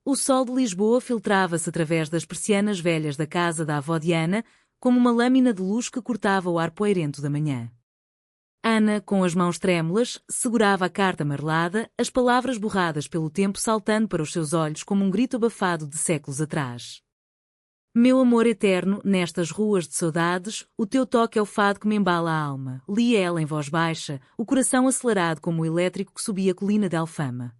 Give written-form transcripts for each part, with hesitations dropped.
O sol de Lisboa filtrava-se através das persianas velhas da casa da avó de Ana, como uma lâmina de luz que cortava o ar poeirento da manhã. Ana, com as mãos trêmulas, segurava a carta amarelada, as palavras borradas pelo tempo saltando para os seus olhos como um grito abafado de séculos atrás. Meu amor eterno, nestas ruas de saudades, o teu toque é o fado que me embala a alma, lia ela em voz baixa, o coração acelerado como o elétrico que subia a colina de Alfama.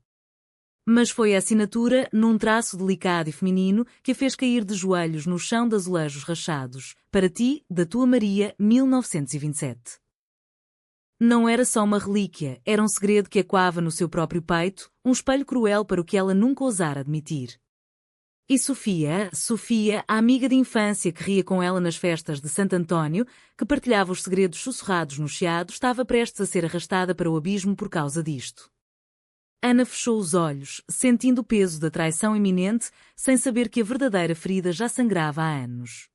Mas foi a assinatura, num traço delicado e feminino, que a fez cair de joelhos no chão de azulejos rachados. Para ti, da tua Maria, 1927. Não era só uma relíquia, era um segredo que ecoava no seu próprio peito, um espelho cruel para o que ela nunca ousara admitir. E Sofia, a amiga de infância que ria com ela nas festas de Santo António, que partilhava os segredos sussurrados no chiado, estava prestes a ser arrastada para o abismo por causa disto. Ana fechou os olhos, sentindo o peso da traição iminente, sem saber que a verdadeira ferida já sangrava há anos.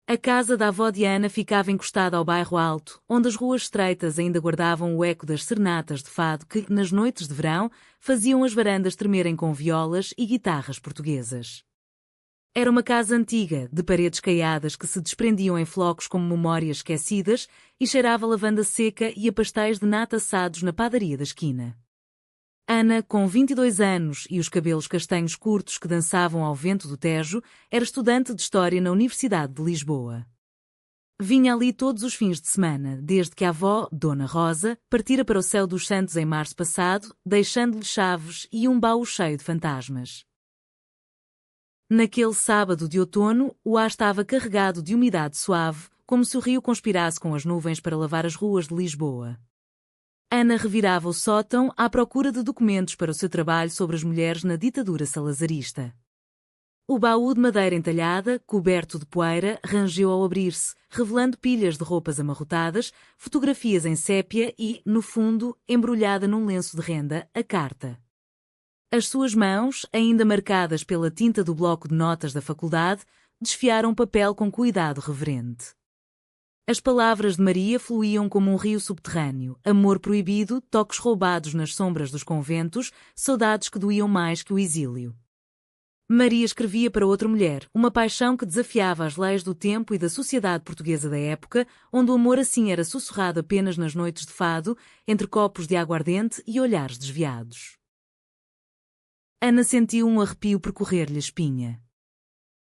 A casa da avó de Ana ficava encostada ao bairro alto, onde as ruas estreitas ainda guardavam o eco das serenatas de fado que, nas noites de verão, faziam as varandas tremerem com violas e guitarras portuguesas. Era uma casa antiga, de paredes caiadas que se desprendiam em flocos como memórias esquecidas, e cheirava a lavanda seca e a pastéis de nata assados na padaria da esquina. Ana, com 22 anos e os cabelos castanhos curtos que dançavam ao vento do Tejo, era estudante de História na Universidade de Lisboa. Vinha ali todos os fins de semana, desde que a avó, Dona Rosa, partira para o céu dos santos em março passado, deixando-lhe chaves e um baú cheio de fantasmas. Naquele sábado de outono, o ar estava carregado de umidade suave, como se o rio conspirasse com as nuvens para lavar as ruas de Lisboa. Ana revirava o sótão à procura de documentos para o seu trabalho sobre as mulheres na ditadura salazarista. O baú de madeira entalhada, coberto de poeira, rangeu ao abrir-se, revelando pilhas de roupas amarrotadas, fotografias em sépia e, no fundo, embrulhada num lenço de renda, a carta. As suas mãos, ainda marcadas pela tinta do bloco de notas da faculdade, desfiaram o papel com cuidado reverente. As palavras de Maria fluíam como um rio subterrâneo, amor proibido, toques roubados nas sombras dos conventos, saudades que doíam mais que o exílio. Maria escrevia para outra mulher, uma paixão que desafiava as leis do tempo e da sociedade portuguesa da época, onde o amor assim era sussurrado apenas nas noites de fado, entre copos de aguardente e olhares desviados. Ana sentiu um arrepio percorrer-lhe a espinha.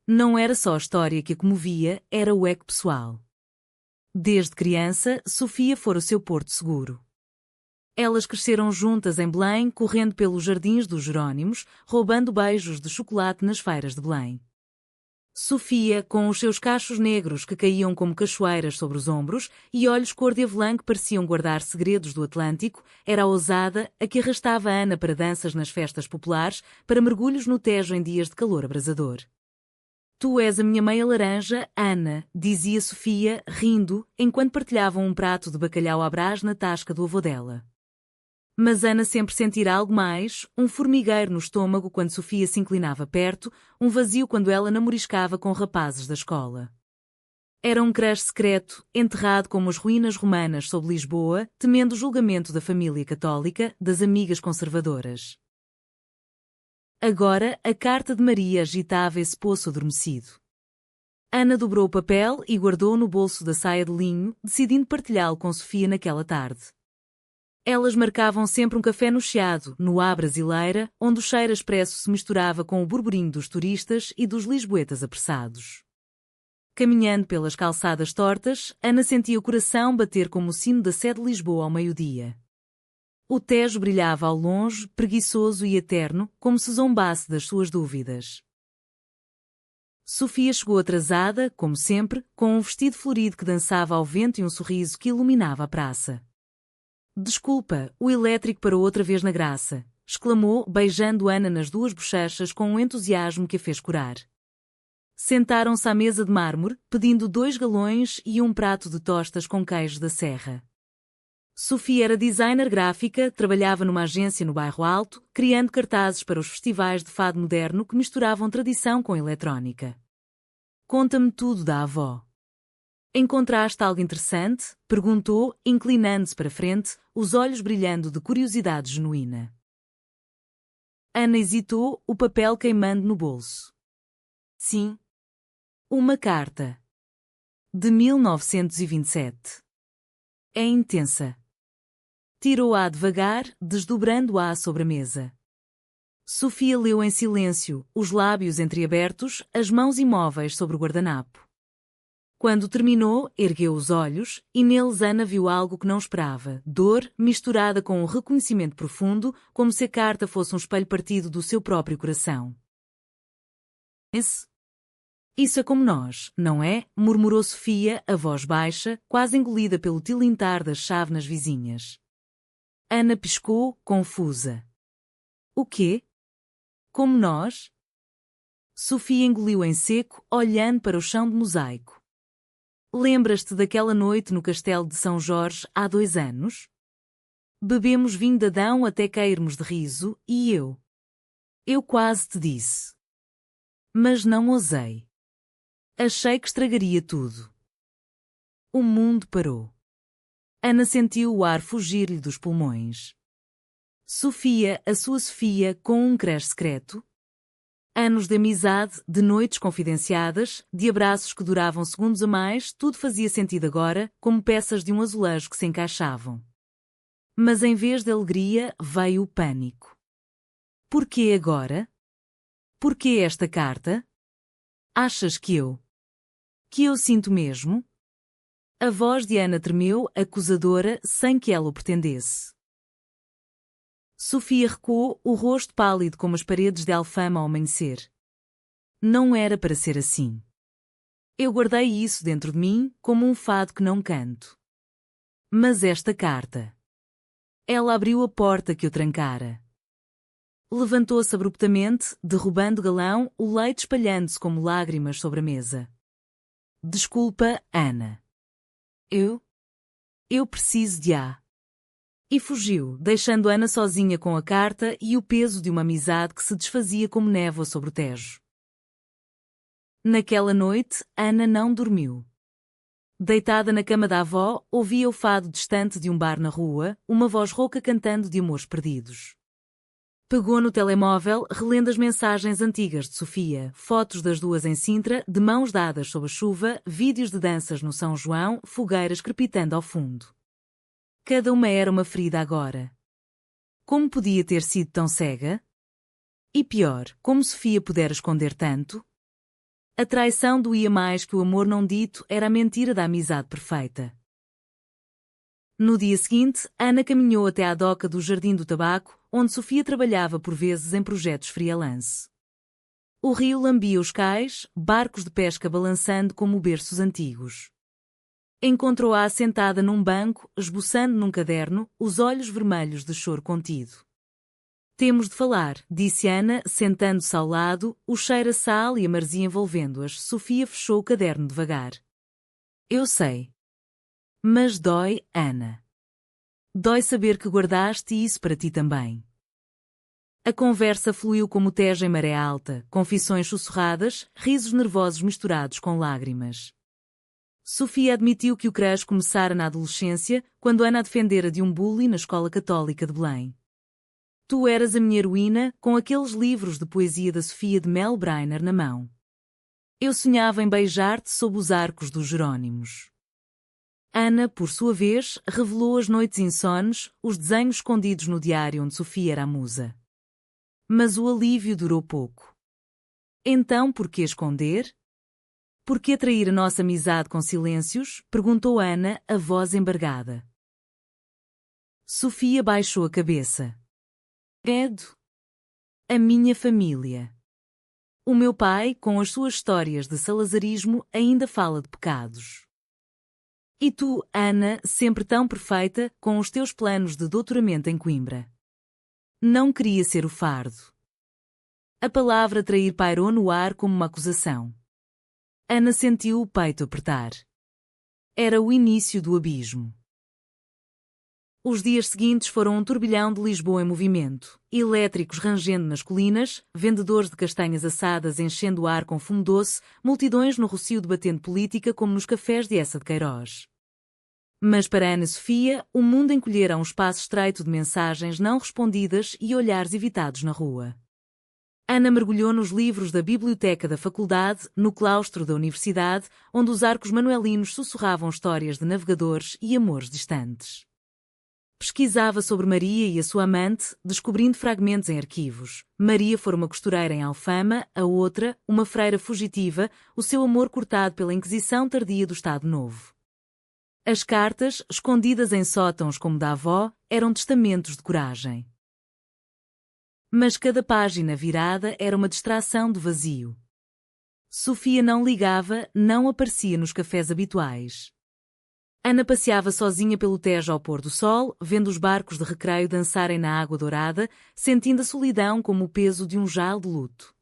Não era só a história que a comovia, era o eco pessoal. Desde criança, Sofia fora o seu porto seguro. Elas cresceram juntas em Belém, correndo pelos jardins dos Jerónimos, roubando beijos de chocolate nas feiras de Belém. Sofia, com os seus cachos negros que caíam como cachoeiras sobre os ombros e olhos cor de avelã que pareciam guardar segredos do Atlântico, era a ousada, a que arrastava Ana para danças nas festas populares, para mergulhos no Tejo em dias de calor abrasador. Tu és a minha meia laranja, Ana, dizia Sofia, rindo, enquanto partilhavam um prato de bacalhau à brás na tasca do avô dela. Mas Ana sempre sentira algo mais, um formigueiro no estômago quando Sofia se inclinava perto, um vazio quando ela namoriscava com rapazes da escola. Era um crush secreto, enterrado como as ruínas romanas sob Lisboa, temendo o julgamento da família católica, das amigas conservadoras. Agora, a carta de Maria agitava esse poço adormecido. Ana dobrou o papel e guardou-o no bolso da saia de linho, decidindo partilhá-lo com Sofia naquela tarde. Elas marcavam sempre um café no Chiado, no à brasileira, onde o cheiro expresso se misturava com o burburinho dos turistas e dos lisboetas apressados. Caminhando pelas calçadas tortas, Ana sentia o coração bater como o sino da Sé de Lisboa ao meio-dia. O Tejo brilhava ao longe, preguiçoso e eterno, como se zombasse das suas dúvidas. Sofia chegou atrasada, como sempre, com um vestido florido que dançava ao vento e um sorriso que iluminava a praça. Desculpa, o elétrico parou outra vez na graça, exclamou, beijando Ana nas duas bochechas com um entusiasmo que a fez corar. Sentaram-se à mesa de mármore, pedindo 2 galões e um prato de tostas com queijo da serra. Sofia era designer gráfica, trabalhava numa agência no bairro Alto, criando cartazes para os festivais de fado moderno que misturavam tradição com eletrónica. Conta-me tudo da avó. Encontraste algo interessante? Perguntou, inclinando-se para frente, os olhos brilhando de curiosidade genuína. Ana hesitou, o papel queimando no bolso. Sim. Uma carta. De 1927. É intensa. Tirou-a devagar, desdobrando-a sobre a mesa. Sofia leu em silêncio, os lábios entreabertos, as mãos imóveis sobre o guardanapo. Quando terminou, ergueu os olhos, e neles Ana viu algo que não esperava, dor, misturada com um reconhecimento profundo, como se a carta fosse um espelho partido do seu próprio coração. Isso é como nós, não é? Murmurou Sofia, a voz baixa, quase engolida pelo tilintar das chávenas vizinhas. Ana piscou, confusa. O quê? Como nós? Sofia engoliu em seco, olhando para o chão de mosaico. Lembras-te daquela noite no castelo de São Jorge, há 2 anos? Bebemos vinho de Adão até cairmos de riso, e eu. Eu quase te disse. Mas não ousei. Achei que estragaria tudo. O mundo parou. Ana sentiu o ar fugir-lhe dos pulmões. Sofia, a sua Sofia, com um creche secreto? Anos de amizade, de noites confidenciadas, de abraços que duravam segundos a mais, tudo fazia sentido agora, como peças de um azulejo que se encaixavam. Mas em vez de alegria, veio o pânico. Porquê agora? Porquê esta carta? Achas que eu sinto mesmo? A voz de Ana tremeu, acusadora, sem que ela o pretendesse. Sofia recuou, o rosto pálido como as paredes de Alfama ao amanhecer. Não era para ser assim. Eu guardei isso dentro de mim, como um fado que não canto. Mas esta carta. Ela abriu a porta que eu trancara. Levantou-se abruptamente, derrubando o galão, o leite espalhando-se como lágrimas sobre a mesa. Desculpa, Ana. Eu preciso de a. E fugiu, deixando Ana sozinha com a carta e o peso de uma amizade que se desfazia como névoa sobre o Tejo. Naquela noite, Ana não dormiu. Deitada na cama da avó, ouvia o fado distante de um bar na rua, uma voz rouca cantando de amores perdidos. Pegou no telemóvel, relendo as mensagens antigas de Sofia, fotos das duas em Sintra, de mãos dadas sob a chuva, vídeos de danças no São João, fogueiras crepitando ao fundo. Cada uma era uma ferida agora. Como podia ter sido tão cega? E pior, como Sofia pudera esconder tanto? A traição doía mais que o amor não dito, era a mentira da amizade perfeita. No dia seguinte, Ana caminhou até à doca do Jardim do Tabaco, onde Sofia trabalhava por vezes em projetos freelance. O rio lambia os cais, barcos de pesca balançando como berços antigos. Encontrou-a sentada num banco, esboçando num caderno, os olhos vermelhos de choro contido. Temos de falar, disse Ana, sentando-se ao lado, o cheiro a sal e a maresia envolvendo-as. Sofia fechou o caderno devagar. Eu sei. Mas dói, Ana. Dói saber que guardaste isso para ti também. A conversa fluiu como o Tejo em maré alta, confissões sussurradas, risos nervosos misturados com lágrimas. Sofia admitiu que o crush começara na adolescência, quando Ana a defendera de um bully na escola católica de Belém. Tu eras a minha heroína, com aqueles livros de poesia da Sofia de Mel Brainer na mão. Eu sonhava em beijar-te sob os arcos dos Jerónimos. Ana, por sua vez, revelou as noites insones, os desenhos escondidos no diário onde Sofia era a musa. Mas o alívio durou pouco. Então, por que esconder? Por que atrair a nossa amizade com silêncios? Perguntou Ana, a voz embargada. Sofia baixou a cabeça. Edo. A minha família. O meu pai, com as suas histórias de salazarismo, ainda fala de pecados. E tu, Ana, sempre tão perfeita, com os teus planos de doutoramento em Coimbra. Não queria ser o fardo. A palavra trair pairou no ar como uma acusação. Ana sentiu o peito apertar. Era o início do abismo. Os dias seguintes foram um turbilhão de Lisboa em movimento, elétricos rangendo nas colinas, vendedores de castanhas assadas enchendo o ar com fumo doce, multidões no rocio debatendo política como nos cafés de Essa de Queiroz. Mas para Ana Sofia, o mundo encolhera a um espaço estreito de mensagens não respondidas e olhares evitados na rua. Ana mergulhou nos livros da biblioteca da faculdade, no claustro da universidade, onde os arcos manuelinos sussurravam histórias de navegadores e amores distantes. Pesquisava sobre Maria e a sua amante, descobrindo fragmentos em arquivos. Maria fora uma costureira em Alfama, a outra, uma freira fugitiva, o seu amor cortado pela Inquisição tardia do Estado Novo. As cartas, escondidas em sótãos como da avó, eram testamentos de coragem. Mas cada página virada era uma distração de vazio. Sofia não ligava, não aparecia nos cafés habituais. Ana passeava sozinha pelo Tejo ao pôr do sol, vendo os barcos de recreio dançarem na água dourada, sentindo a solidão como o peso de um jal de luto.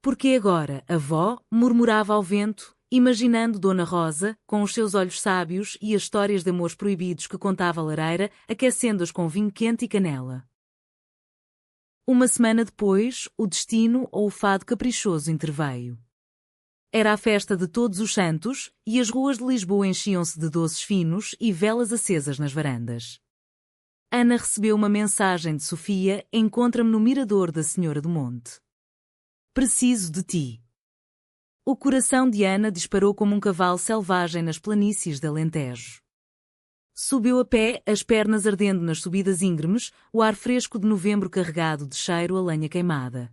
Porque agora, a avó, murmurava ao vento, imaginando Dona Rosa, com os seus olhos sábios e as histórias de amores proibidos que contava a lareira, aquecendo-as com vinho quente e canela. Uma semana depois, o destino ou o fado caprichoso interveio. Era a festa de Todos os Santos, e as ruas de Lisboa enchiam-se de doces finos e velas acesas nas varandas. Ana recebeu uma mensagem de Sofia: encontra-me no mirador da Senhora do Monte. Preciso de ti. O coração de Ana disparou como um cavalo selvagem nas planícies de Alentejo. Subiu a pé, as pernas ardendo nas subidas íngremes, o ar fresco de novembro carregado de cheiro a lenha queimada.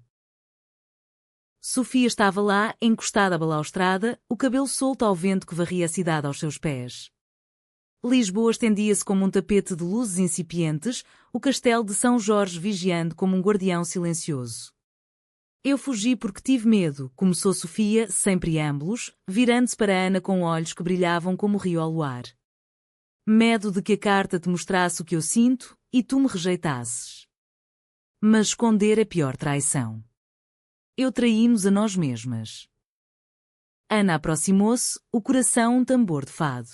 Sofia estava lá, encostada à balaustrada, o cabelo solto ao vento que varria a cidade aos seus pés. Lisboa estendia-se como um tapete de luzes incipientes, o castelo de São Jorge vigiando como um guardião silencioso. Eu fugi porque tive medo, começou Sofia, sem preâmbulos, virando-se para Ana com olhos que brilhavam como o rio ao luar. Medo de que a carta te mostrasse o que eu sinto, e tu me rejeitasses. Mas esconder é pior traição. Eu traí-nos a nós mesmas. Ana aproximou-se, o coração um tambor de fado.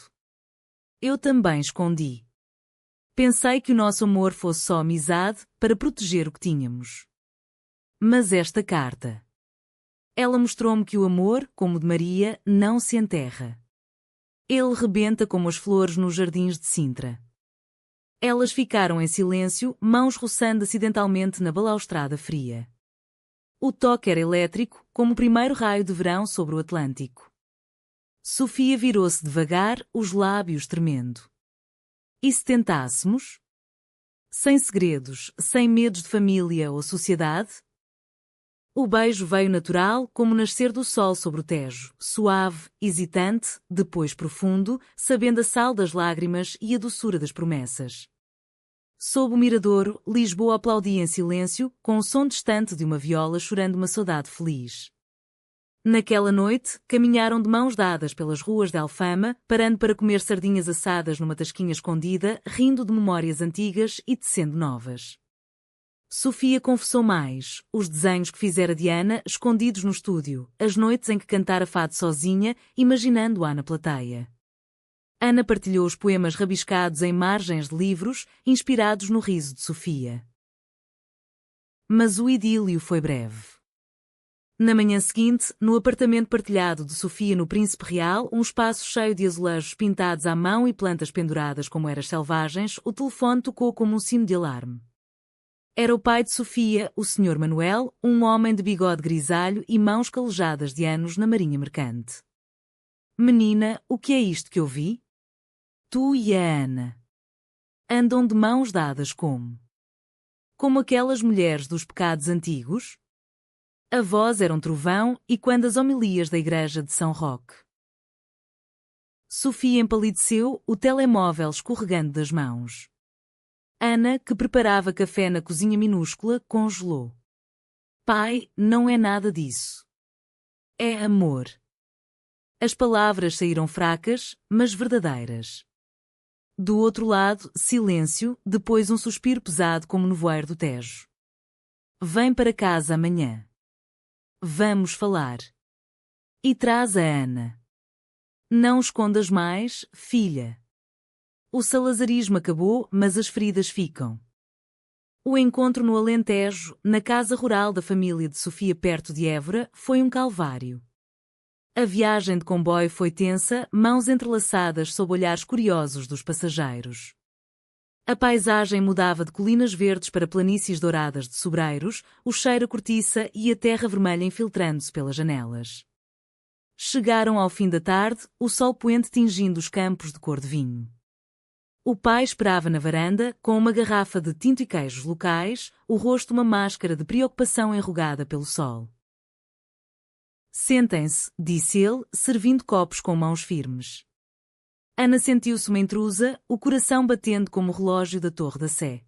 Eu também escondi. Pensei que o nosso amor fosse só amizade, para proteger o que tínhamos. Mas esta carta. Ela mostrou-me que o amor, como o de Maria, não se enterra. Ele rebenta como as flores nos jardins de Sintra. Elas ficaram em silêncio, mãos roçando acidentalmente na balaustrada fria. O toque era elétrico, como o primeiro raio de verão sobre o Atlântico. Sofia virou-se devagar, os lábios tremendo. E se tentássemos? Sem segredos, sem medos de família ou sociedade? O beijo veio natural, como o nascer do sol sobre o Tejo, suave, hesitante, depois profundo, sabendo a sal das lágrimas e a doçura das promessas. Sob o miradouro, Lisboa aplaudia em silêncio, com o som distante de uma viola chorando uma saudade feliz. Naquela noite, caminharam de mãos dadas pelas ruas de Alfama, parando para comer sardinhas assadas numa tasquinha escondida, rindo de memórias antigas e tecendo novas. Sofia confessou mais, os desenhos que fizera de Ana, escondidos no estúdio, as noites em que cantara fado sozinha, imaginando-a na plateia. Ana partilhou os poemas rabiscados em margens de livros, inspirados no riso de Sofia. Mas o idílio foi breve. Na manhã seguinte, no apartamento partilhado de Sofia no Príncipe Real, um espaço cheio de azulejos pintados à mão e plantas penduradas como eras selvagens, o telefone tocou como um sino de alarme. Era o pai de Sofia, o Sr. Manuel, um homem de bigode grisalho e mãos calejadas de anos na marinha mercante. Menina, o que é isto que eu vi? Tu e a Ana. Andam de mãos dadas como? Como aquelas mulheres dos pecados antigos? A voz era um trovão, e quando as homilias da igreja de São Roque. Sofia empalideceu, o telemóvel escorregando das mãos. Ana, que preparava café na cozinha minúscula, congelou. Pai, não é nada disso. É amor. As palavras saíram fracas, mas verdadeiras. Do outro lado, silêncio, depois um suspiro pesado como no voeiro do Tejo. Vem para casa amanhã. Vamos falar. E traz a Ana. Não escondas mais, filha. O salazarismo acabou, mas as feridas ficam. O encontro no Alentejo, na casa rural da família de Sofia perto de Évora, foi um calvário. A viagem de comboio foi tensa, mãos entrelaçadas sob olhares curiosos dos passageiros. A paisagem mudava de colinas verdes para planícies douradas de sobreiros, o cheiro a cortiça e a terra vermelha infiltrando-se pelas janelas. Chegaram ao fim da tarde, o sol poente tingindo os campos de cor de vinho. O pai esperava na varanda, com uma garrafa de tinto e queijos locais, o rosto uma máscara de preocupação enrugada pelo sol. Sentem-se, disse ele, servindo copos com mãos firmes. Ana sentiu-se uma intrusa, o coração batendo como o relógio da Torre da Sé.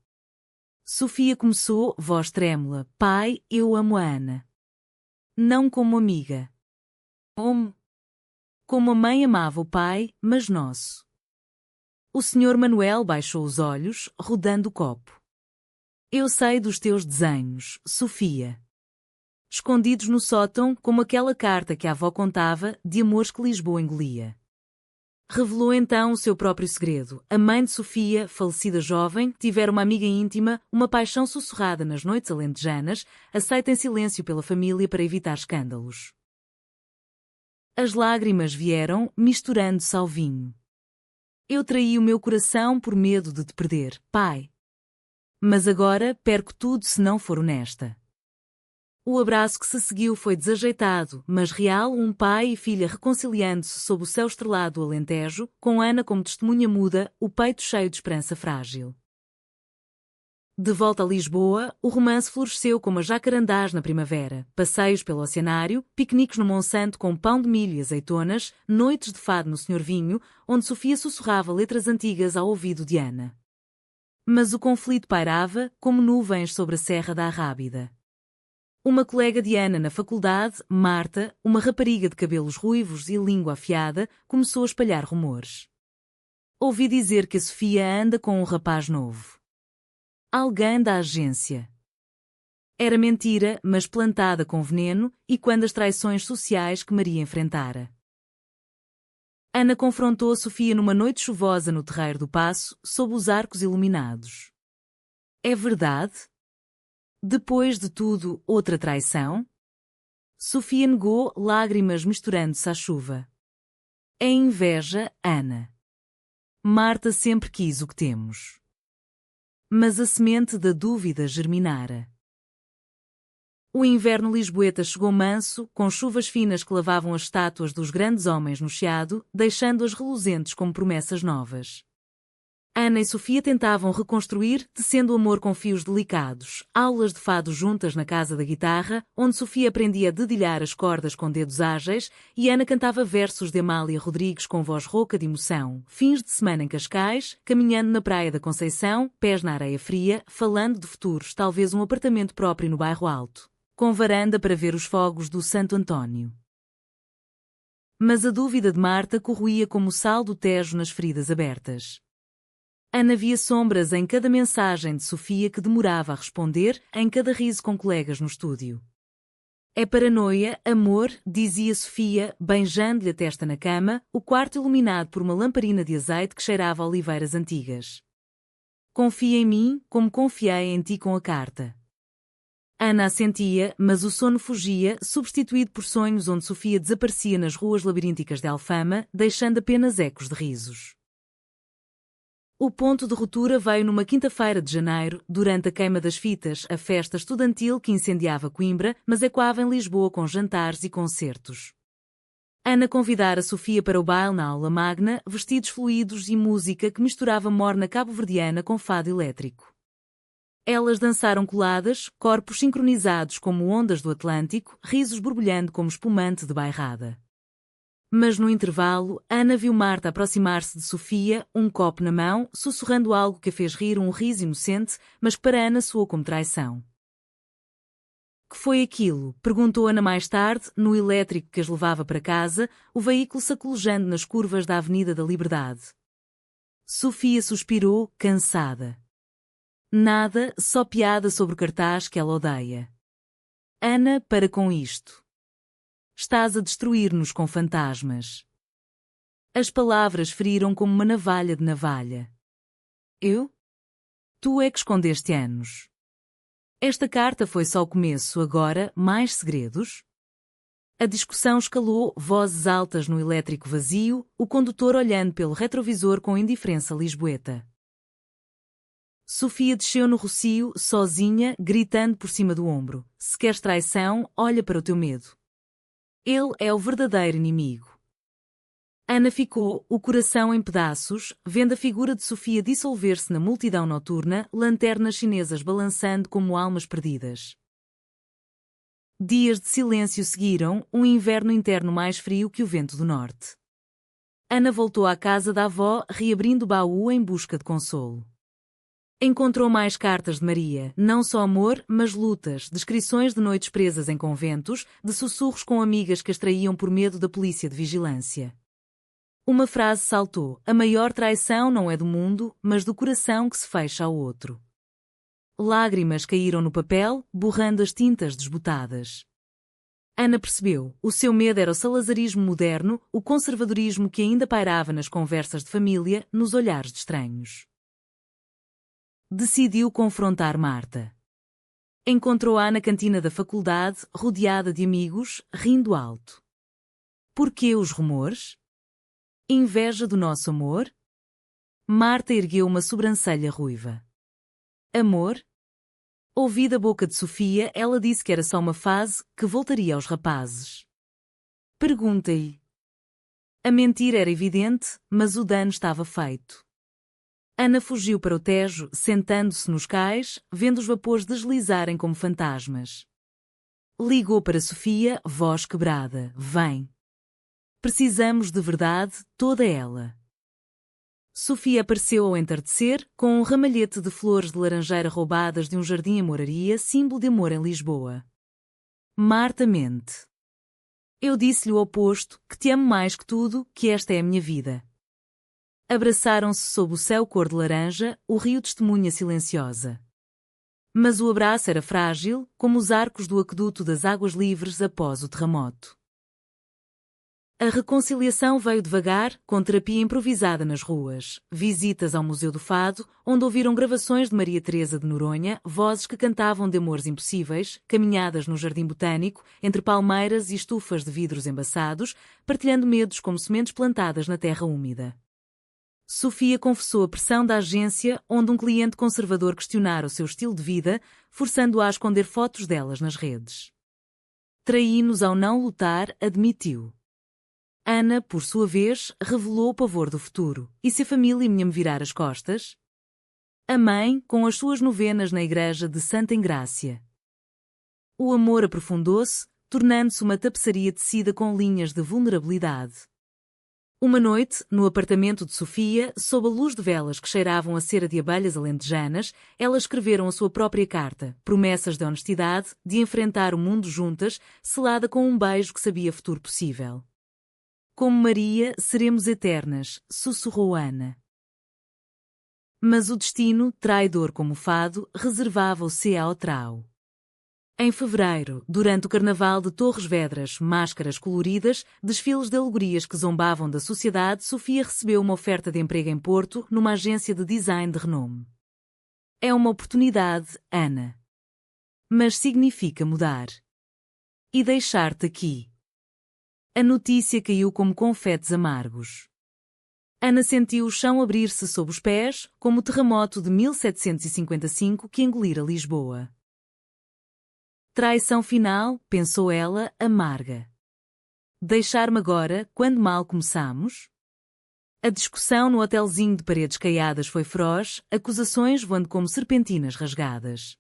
Sofia começou, voz trêmula: pai, eu amo a Ana. Não como amiga. Como a mãe amava o pai, mas nosso. O senhor Manuel baixou os olhos, rodando o copo. Eu sei dos teus desenhos, Sofia. Escondidos no sótão, como aquela carta que a avó contava, de amores que Lisboa engolia. Revelou então o seu próprio segredo. A mãe de Sofia, falecida jovem, tivera uma amiga íntima, uma paixão sussurrada nas noites alentejanas, aceita em silêncio pela família para evitar escândalos. As lágrimas vieram, misturando-se ao vinho. Eu traí o meu coração por medo de te perder, pai. Mas agora perco tudo se não for honesta. O abraço que se seguiu foi desajeitado, mas real, um pai e filha reconciliando-se sob o céu estrelado do Alentejo, com Ana como testemunha muda, o peito cheio de esperança frágil. De volta a Lisboa, o romance floresceu como a jacarandás na primavera, passeios pelo oceanário, piqueniques no Monsanto com pão de milho e azeitonas, noites de fado no Senhor Vinho, onde Sofia sussurrava letras antigas ao ouvido de Ana. Mas o conflito pairava, como nuvens sobre a Serra da Arrábida. Uma colega de Ana na faculdade, Marta, uma rapariga de cabelos ruivos e língua afiada, começou a espalhar rumores. Ouvi dizer que a Sofia anda com um rapaz novo. Alguém da agência. Era mentira, mas plantada com veneno, e quando as traições sociais que Maria enfrentara. Ana confrontou a Sofia numa noite chuvosa no terreiro do Paço, sob os arcos iluminados. É verdade? Depois de tudo, outra traição? Sofia negou, lágrimas misturando-se à chuva. É inveja, Ana. Marta sempre quis o que temos. Mas a semente da dúvida germinara. O inverno lisboeta chegou manso, com chuvas finas que lavavam as estátuas dos grandes homens no chiado, deixando-as reluzentes como promessas novas. Ana e Sofia tentavam reconstruir, tecendo o amor com fios delicados, aulas de fado juntas na casa da guitarra, onde Sofia aprendia a dedilhar as cordas com dedos ágeis, e Ana cantava versos de Amália Rodrigues com voz rouca de emoção, fins de semana em Cascais, caminhando na praia da Conceição, pés na areia fria, falando de futuros, talvez um apartamento próprio no bairro Alto, com varanda para ver os fogos do Santo António. Mas a dúvida de Marta corroía como o sal do Tejo nas feridas abertas. Ana via sombras em cada mensagem de Sofia que demorava a responder, em cada riso com colegas no estúdio. É paranoia, amor, dizia Sofia, beijando-lhe a testa na cama, o quarto iluminado por uma lamparina de azeite que cheirava a oliveiras antigas. Confia em mim, como confiei em ti com a carta. Ana assentia, mas o sono fugia, substituído por sonhos onde Sofia desaparecia nas ruas labirínticas de Alfama, deixando apenas ecos de risos. O ponto de ruptura veio numa quinta-feira de janeiro, durante a queima das fitas, a festa estudantil que incendiava Coimbra, mas ecoava em Lisboa com jantares e concertos. Ana convidara Sofia para o baile na aula magna, vestidos fluidos e música que misturava morna cabo-verdiana com fado elétrico. Elas dançaram coladas, corpos sincronizados como ondas do Atlântico, risos borbulhando como espumante de bairrada. Mas no intervalo, Ana viu Marta aproximar-se de Sofia, um copo na mão, sussurrando algo que a fez rir, um riso inocente, mas que para Ana soou como traição. Que foi aquilo? Perguntou Ana mais tarde, no elétrico que as levava para casa, o veículo sacolejando nas curvas da Avenida da Liberdade. Sofia suspirou, cansada. Nada, só piada sobre o cartaz que ela odeia. Ana, para com isto. Estás a destruir-nos com fantasmas. As palavras feriram como uma navalha de navalha. Eu? Tu é que escondeste anos. Esta carta foi só o começo, agora, mais segredos? A discussão escalou, vozes altas no elétrico vazio, o condutor olhando pelo retrovisor com indiferença lisboeta. Sofia desceu no rocio, sozinha, gritando por cima do ombro. Se queres traição, olha para o teu medo. Ele é o verdadeiro inimigo. Ana ficou, o coração em pedaços, vendo a figura de Sofia dissolver-se na multidão noturna, lanternas chinesas balançando como almas perdidas. Dias de silêncio seguiram, um inverno interno mais frio que o vento do norte. Ana voltou à casa da avó, reabrindo o baú em busca de consolo. Encontrou mais cartas de Maria, não só amor, mas lutas, descrições de noites presas em conventos, de sussurros com amigas que as traíam por medo da polícia de vigilância. Uma frase saltou: a maior traição não é do mundo, mas do coração que se fecha ao outro. Lágrimas caíram no papel, borrando as tintas desbotadas. Ana percebeu, o seu medo era o salazarismo moderno, o conservadorismo que ainda pairava nas conversas de família, nos olhares de estranhos. Decidiu confrontar Marta. Encontrou-a na cantina da faculdade, rodeada de amigos, rindo alto. Por que os rumores? Inveja do nosso amor? Marta ergueu uma sobrancelha ruiva. Amor? Ouvi da boca de Sofia, ela disse que era só uma fase, que voltaria aos rapazes. Perguntei. A mentira era evidente, mas o dano estava feito. Ana fugiu para o Tejo, sentando-se nos cais, vendo os vapores deslizarem como fantasmas. Ligou para Sofia, voz quebrada. Vem. Precisamos de verdade, toda ela. Sofia apareceu ao entardecer, com um ramalhete de flores de laranjeira roubadas de um jardim em Moraria, símbolo de amor em Lisboa. Marta mente. Eu disse-lhe o oposto, que te amo mais que tudo, que esta é a minha vida. Abraçaram-se sob o céu cor de laranja, o rio testemunha silenciosa. Mas o abraço era frágil, como os arcos do aqueduto das águas livres após o terremoto. A reconciliação veio devagar, com terapia improvisada nas ruas, visitas ao Museu do Fado, onde ouviram gravações de Maria Teresa de Noronha, vozes que cantavam de amores impossíveis, caminhadas no jardim botânico, entre palmeiras e estufas de vidros embaçados, partilhando medos como sementes plantadas na terra úmida. Sofia confessou a pressão da agência, onde um cliente conservador questionara o seu estilo de vida, forçando-a a esconder fotos delas nas redes. Traí-nos ao não lutar, admitiu. Ana, por sua vez, revelou o pavor do futuro. E se a família me virar as costas? A mãe, com as suas novenas na igreja de Santa Engrácia. O amor aprofundou-se, tornando-se uma tapeçaria tecida com linhas de vulnerabilidade. Uma noite, no apartamento de Sofia, sob a luz de velas que cheiravam a cera de abelhas alentejanas, elas escreveram a sua própria carta, promessas de honestidade, de enfrentar o mundo juntas, selada com um beijo que sabia futuro possível. Como Maria, seremos eternas, sussurrou Ana. Mas o destino, traidor como o fado, reservava-o-se ao trau. Em fevereiro, durante o carnaval de Torres Vedras, máscaras coloridas, desfiles de alegorias que zombavam da sociedade, Sofia recebeu uma oferta de emprego em Porto, numa agência de design de renome. É uma oportunidade, Ana. Mas significa mudar. E deixar-te aqui. A notícia caiu como confetes amargos. Ana sentiu o chão abrir-se sob os pés, como o terremoto de 1755 que engolira Lisboa. Traição final, pensou ela, amarga. Deixar-me agora, quando mal começamos? A discussão no hotelzinho de paredes caiadas foi feroz, acusações voando como serpentinas rasgadas.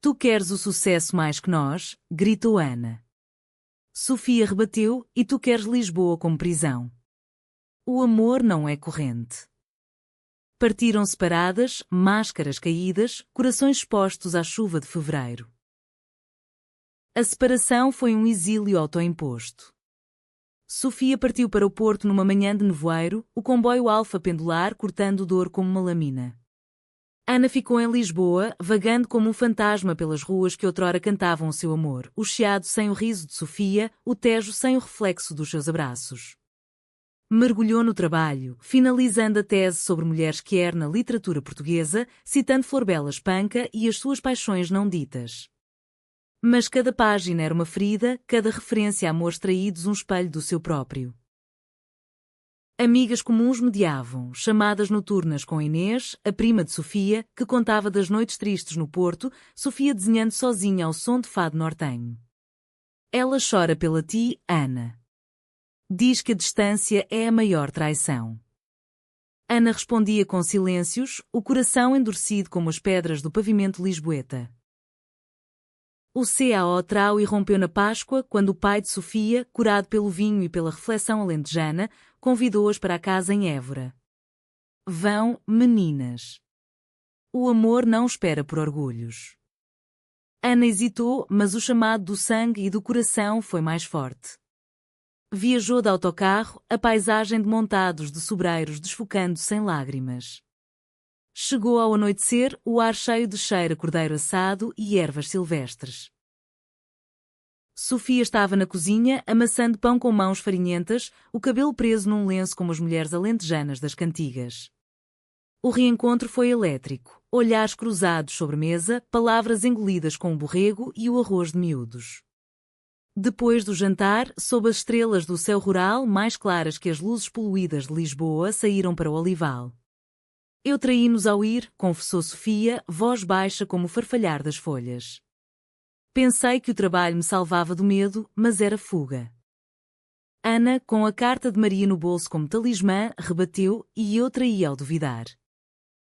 Tu queres o sucesso mais que nós, gritou Ana. Sofia rebateu, e tu queres Lisboa como prisão. O amor não é corrente. Partiram separadas, máscaras caídas, corações expostos à chuva de fevereiro. A separação foi um exílio autoimposto. Sofia partiu para o Porto numa manhã de nevoeiro, o comboio alfa pendular cortando dor como uma lâmina. Ana ficou em Lisboa, vagando como um fantasma pelas ruas que outrora cantavam o seu amor, o Chiado sem o riso de Sofia, o Tejo sem o reflexo dos seus abraços. Mergulhou no trabalho, finalizando a tese sobre mulheres queer na literatura portuguesa, citando Florbela Espanca e as suas paixões não ditas. Mas cada página era uma ferida, cada referência a amores traídos um espelho do seu próprio. Amigas comuns mediavam, chamadas noturnas com Inês, a prima de Sofia, que contava das noites tristes no Porto, Sofia desenhando sozinha ao som de fado nortenho. Ela chora pela ti, Ana. Diz que a distância é a maior traição. Ana respondia com silêncios, o coração endurecido como as pedras do pavimento lisboeta. O CAO trau irrompeu na Páscoa quando o pai de Sofia, curado pelo vinho e pela reflexão alentejana, convidou-as para a casa em Évora. Vão, meninas. O amor não espera por orgulhos. Ana hesitou, mas o chamado do sangue e do coração foi mais forte. Viajou de autocarro, a paisagem de montados de sobreiros desfocando sem lágrimas. Chegou ao anoitecer, o ar cheio de cheiro a cordeiro assado e ervas silvestres. Sofia estava na cozinha, amassando pão com mãos farinhentas, o cabelo preso num lenço como as mulheres alentejanas das cantigas. O reencontro foi elétrico, olhares cruzados sobre mesa, palavras engolidas com o borrego e o arroz de miúdos. Depois do jantar, sob as estrelas do céu rural mais claras que as luzes poluídas de Lisboa, saíram para o olival. Eu traí-nos ao ir, confessou Sofia, voz baixa como o farfalhar das folhas. Pensei que o trabalho me salvava do medo, mas era fuga. Ana, com a carta de Maria no bolso como talismã, rebateu, e eu traí ao duvidar.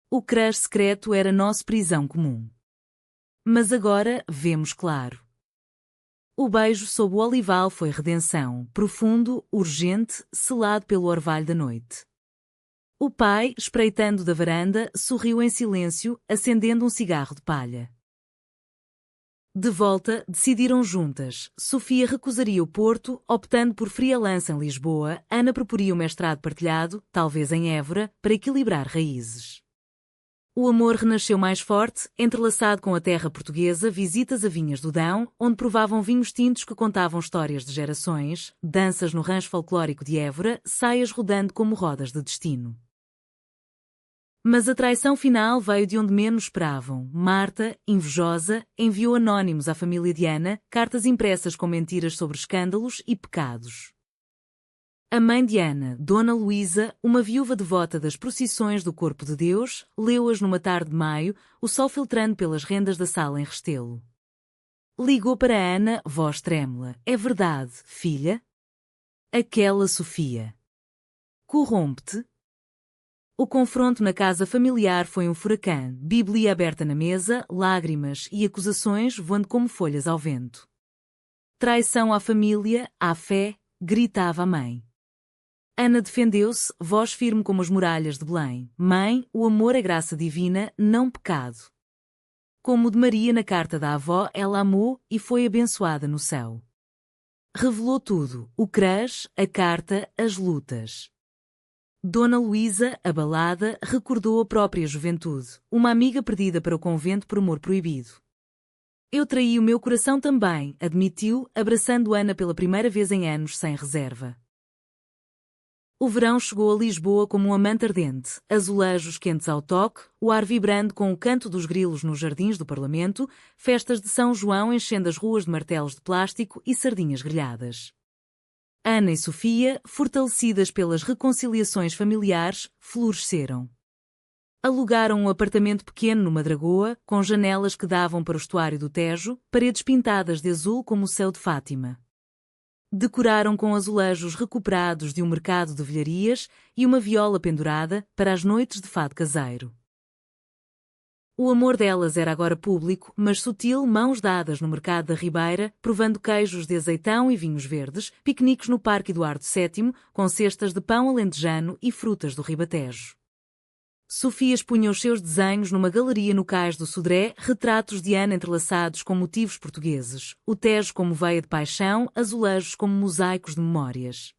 O crush secreto era nosso prisão comum. Mas agora, vemos claro. O beijo sob o olival foi redenção, profundo, urgente, selado pelo orvalho da noite. O pai, espreitando da varanda, sorriu em silêncio, acendendo um cigarro de palha. De volta, decidiram juntas. Sofia recusaria o Porto, optando por freelance em Lisboa. Ana proporia o mestrado partilhado, talvez em Évora, para equilibrar raízes. O amor renasceu mais forte, entrelaçado com a terra portuguesa, visitas a vinhas do Dão, onde provavam vinhos tintos que contavam histórias de gerações, danças no rancho folclórico de Évora, saias rodando como rodas de destino. Mas a traição final veio de onde menos esperavam. Marta, invejosa, enviou anónimos à família de Ana, cartas impressas com mentiras sobre escândalos e pecados. A mãe de Ana, Dona Luísa, uma viúva devota das procissões do Corpo de Deus, leu-as numa tarde de maio, o sol filtrando pelas rendas da sala em Restelo. Ligou para Ana, voz trêmula. É verdade, filha? Aquela Sofia. Corrompe-te? O confronto na casa familiar foi um furacão, Bíblia aberta na mesa, lágrimas e acusações voando como folhas ao vento. Traição à família, à fé, gritava a mãe. Ana defendeu-se, voz firme como as muralhas de Belém. Mãe, o amor é graça divina, não pecado. Como de Maria na carta da avó, ela amou e foi abençoada no céu. Revelou tudo, o crush, a carta, as lutas. Dona Luísa, abalada, recordou a própria juventude, uma amiga perdida para o convento por amor proibido. Eu traí o meu coração também, admitiu, abraçando Ana pela primeira vez em anos sem reserva. O verão chegou a Lisboa como um amante ardente, azulejos quentes ao toque, o ar vibrando com o canto dos grilos nos jardins do Parlamento, festas de São João enchendo as ruas de martelos de plástico e sardinhas grelhadas. Ana e Sofia, fortalecidas pelas reconciliações familiares, floresceram. Alugaram um apartamento pequeno no Madragoa, com janelas que davam para o estuário do Tejo, paredes pintadas de azul como o céu de Fátima. Decoraram com azulejos recuperados de um mercado de velharias e uma viola pendurada para as noites de fado caseiro. O amor delas era agora público, mas sutil, mãos dadas no mercado da Ribeira, provando queijos de azeitão e vinhos verdes, piqueniques no Parque Eduardo VII, com cestas de pão alentejano e frutas do Ribatejo. Sofia expunha os seus desenhos numa galeria no Cais do Sodré, retratos de Ana entrelaçados com motivos portugueses, o Tejo como veia de paixão, azulejos como mosaicos de memórias.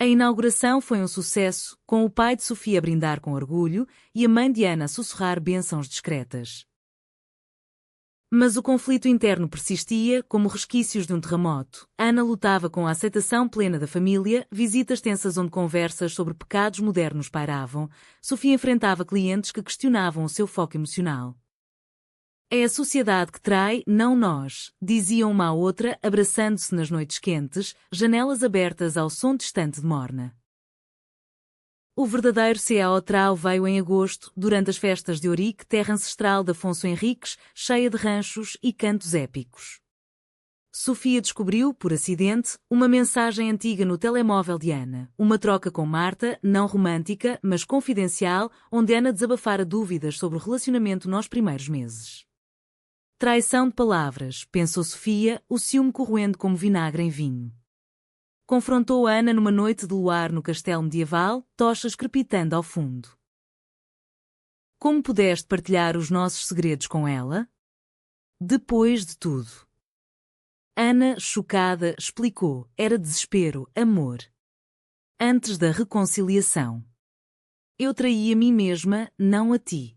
A inauguração foi um sucesso, com o pai de Sofia a brindar com orgulho e a mãe de Ana a sussurrar bênçãos discretas. Mas o conflito interno persistia, como resquícios de um terremoto. Ana lutava com a aceitação plena da família, visitas tensas onde conversas sobre pecados modernos pairavam. Sofia enfrentava clientes que questionavam o seu foco emocional. É a sociedade que trai, não nós, diziam uma à outra, abraçando-se nas noites quentes, janelas abertas ao som distante de morna. O verdadeiro C.A.O. Trau veio em agosto, durante as festas de Ourique, terra ancestral de Afonso Henriques, cheia de ranchos e cantos épicos. Sofia descobriu, por acidente, uma mensagem antiga no telemóvel de Ana, uma troca com Marta, não romântica, mas confidencial, onde Ana desabafara dúvidas sobre o relacionamento nos primeiros meses. Traição de palavras, pensou Sofia, o ciúme corroendo como vinagre em vinho. Confrontou Ana numa noite de luar no castelo medieval, tochas crepitando ao fundo. Como pudeste partilhar os nossos segredos com ela? Depois de tudo. Ana, chocada, explicou, era desespero, amor. Antes da reconciliação. Eu traí a mim mesma, não a ti.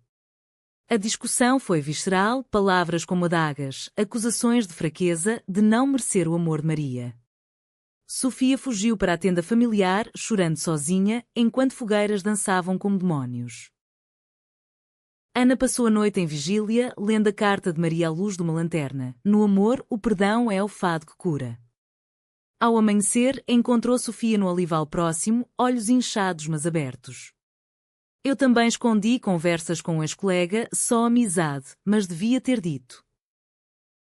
A discussão foi visceral, palavras como adagas, acusações de fraqueza, de não merecer o amor de Maria. Sofia fugiu para a tenda familiar, chorando sozinha, enquanto fogueiras dançavam como demónios. Ana passou a noite em vigília, lendo a carta de Maria à luz de uma lanterna. No amor, o perdão é o fado que cura. Ao amanhecer, encontrou Sofia no olival próximo, olhos inchados mas abertos. Eu também escondi conversas com um ex-colega, só amizade, mas devia ter dito.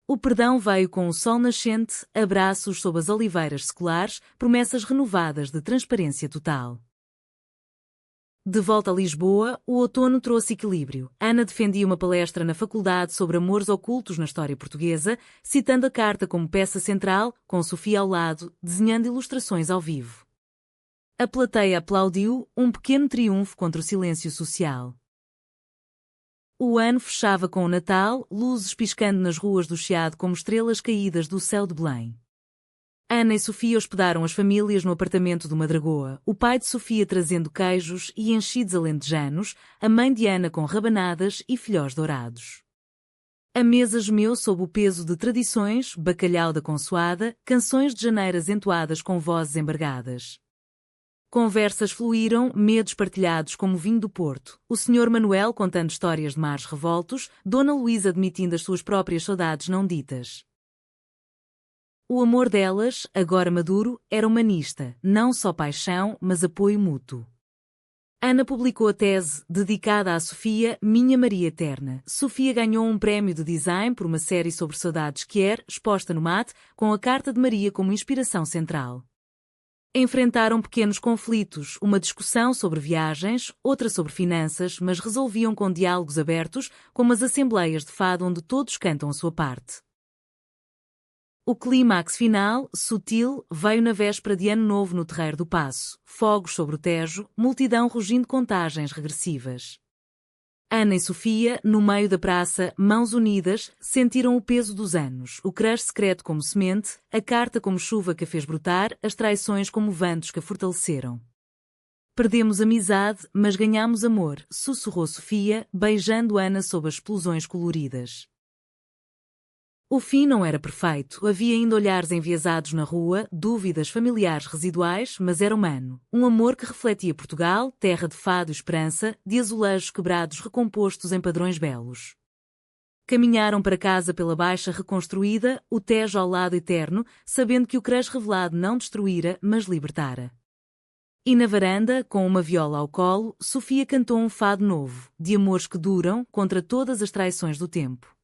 O perdão veio com o sol nascente, abraços sob as oliveiras seculares, promessas renovadas de transparência total. De volta a Lisboa, o outono trouxe equilíbrio. Ana defendia uma palestra na faculdade sobre amores ocultos na história portuguesa, citando a carta como peça central, com Sofia ao lado, desenhando ilustrações ao vivo. A plateia aplaudiu, um pequeno triunfo contra o silêncio social. O ano fechava com o Natal, luzes piscando nas ruas do Chiado como estrelas caídas do céu de Belém. Ana e Sofia hospedaram as famílias no apartamento do Madragoa, o pai de Sofia trazendo queijos e enchidos alentejanos, a mãe de Ana com rabanadas e filhós dourados. A mesa gemeu sob o peso de tradições, bacalhau da consoada, canções de janeiras entoadas com vozes embargadas. Conversas fluíram, medos partilhados como vinho do Porto, o Sr. Manuel contando histórias de mares revoltos, Dona Luísa admitindo as suas próprias saudades não ditas. O amor delas, agora maduro, era humanista, não só paixão, mas apoio mútuo. Ana publicou a tese, dedicada à Sofia, Minha Maria Eterna. Sofia ganhou um prémio de design por uma série sobre saudades que era, exposta no MAT, com a Carta de Maria como inspiração central. Enfrentaram pequenos conflitos, uma discussão sobre viagens, outra sobre finanças, mas resolviam com diálogos abertos, como as assembleias de fado onde todos cantam a sua parte. O clímax final, sutil, veio na véspera de Ano Novo no Terreiro do Paço, fogos sobre o Tejo, multidão rugindo contagens regressivas. Ana e Sofia, no meio da praça, mãos unidas, sentiram o peso dos anos, o crush secreto como semente, a carta como chuva que a fez brotar, as traições como ventos que a fortaleceram. Perdemos amizade, mas ganhamos amor, sussurrou Sofia, beijando Ana sob as explosões coloridas. O fim não era perfeito, havia ainda olhares enviesados na rua, dúvidas familiares residuais, mas era humano. Um amor que refletia Portugal, terra de fado e esperança, de azulejos quebrados recompostos em padrões belos. Caminharam para casa pela baixa reconstruída, o Tejo ao lado eterno, sabendo que o crush revelado não destruíra, mas libertara. E na varanda, com uma viola ao colo, Sofia cantou um fado novo, de amores que duram, contra todas as traições do tempo.